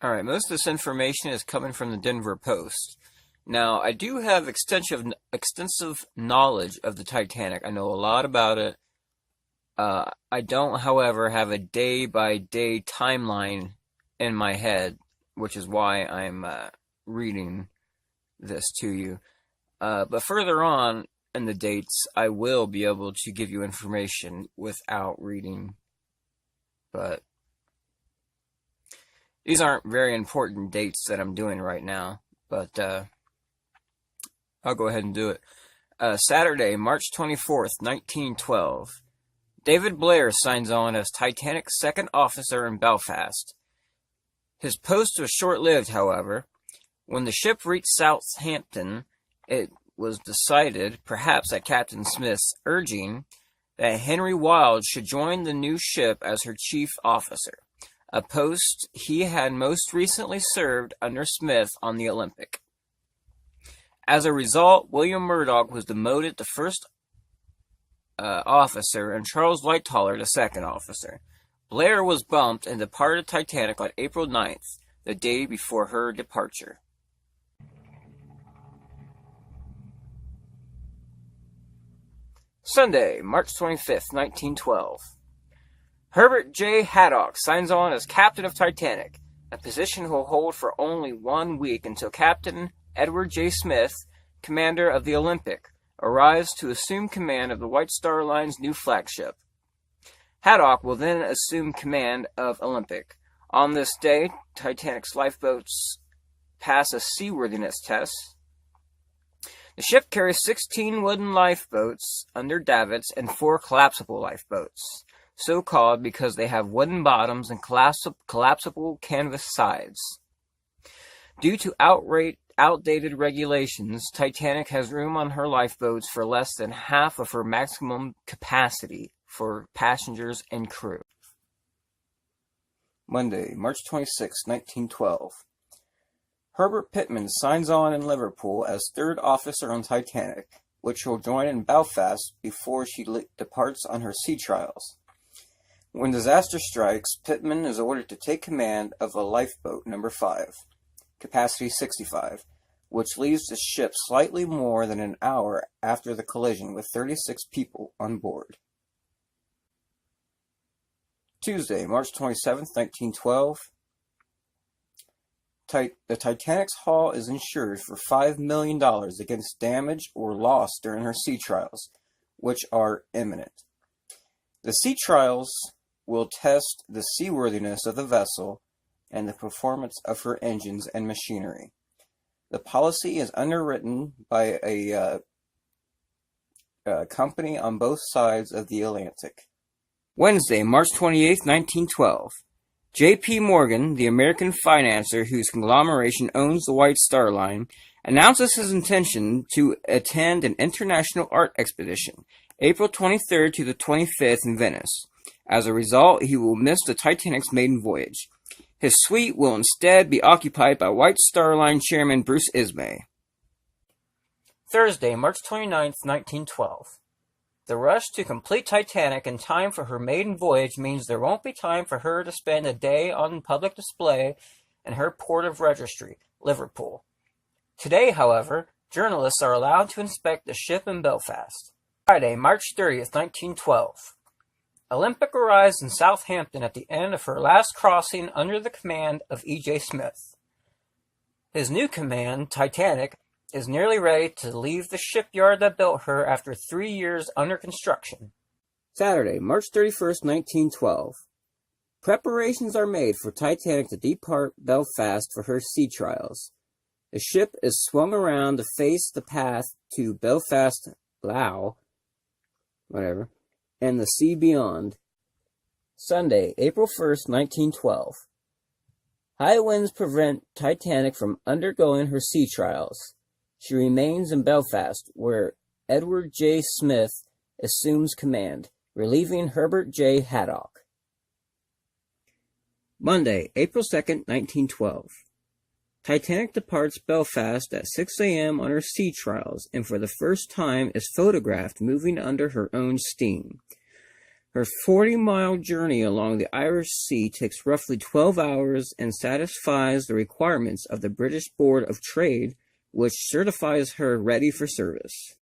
Alright, most of this information is coming from the Denver Post. Now, I do have extensive knowledge of the Titanic. I know a lot about it. I don't, however, have a day-by-day timeline in my head, which is why I'm reading this to you. But further on in the dates, I will be able to give you information without reading. But these aren't very important dates that I'm doing right now, but I'll go ahead and do it. Saturday, March 24th, 1912. David Blair signs on as Titanic's second officer in Belfast. His post was short-lived, however. When the ship reached Southampton, it was decided, perhaps at Captain Smith's urging, that Henry Wilde should join the new ship as her chief officer, a post he had most recently served under Smith on the Olympic. As a result, William Murdoch was demoted to first officer and Charles Lightoller to second officer. Blair was bumped and departed Titanic on April 9th, the day before her departure. Sunday, March 25th, 1912. Herbert J. Haddock signs on as captain of Titanic, a position he'll hold for only 1 week until Captain Edward J. Smith, commander of the Olympic, arrives to assume command of the White Star Line's new flagship. Haddock will then assume command of Olympic. On this day, Titanic's lifeboats pass a seaworthiness test. The ship carries 16 wooden lifeboats under davits and 4 collapsible lifeboats, so called because they have wooden bottoms and collapsible canvas sides. Due to outdated regulations, Titanic has room on her lifeboats for less than half of her maximum capacity for passengers and crew. Monday, March 26, 1912. Herbert Pitman signs on in Liverpool as third officer on Titanic, which will join in Belfast before she departs on her sea trials. When disaster strikes, Pitman is ordered to take command of a lifeboat number 5. Capacity 65, which leaves the ship slightly more than an hour after the collision with 36 people on board. Tuesday, March 27, 1912. The Titanic's hull is insured for $5 million against damage or loss during her sea trials, which are imminent. The sea trials will test the seaworthiness of the vessel and the performance of her engines and machinery. The policy is underwritten by a company on both sides of the Atlantic. Wednesday, March 28, 1912. J.P. Morgan, the American financier whose conglomeration owns the White Star Line, announces his intention to attend an international art exhibition, April 23rd to the 25th in Venice. As a result, he will miss the Titanic's maiden voyage. His suite will instead be occupied by White Star Line chairman Bruce Ismay. Thursday, March 29, 1912. The rush to complete Titanic in time for her maiden voyage means there won't be time for her to spend a day on public display in her port of registry, Liverpool. Today, however, journalists are allowed to inspect the ship in Belfast. Friday, March 30th, 1912. Olympic arrives in Southampton at the end of her last crossing under the command of E.J. Smith. His new command, Titanic, is nearly ready to leave the shipyard that built her after 3 years under construction. Saturday, March 31st, 1912. Preparations are made for Titanic to depart Belfast for her sea trials. The ship is swung around to face the path to Belfast, Lough, and the sea beyond. Sunday, April 1st, 1912. High winds prevent Titanic from undergoing her sea trials. She remains in Belfast, where Edward J. Smith assumes command, relieving Herbert J. Haddock. Monday, April 2nd, 1912. Titanic departs Belfast at 6 a.m. on her sea trials, and for the first time is photographed moving under her own steam. Her 40-mile journey along the Irish Sea takes roughly 12 hours and satisfies the requirements of the British Board of Trade, which certifies her ready for service.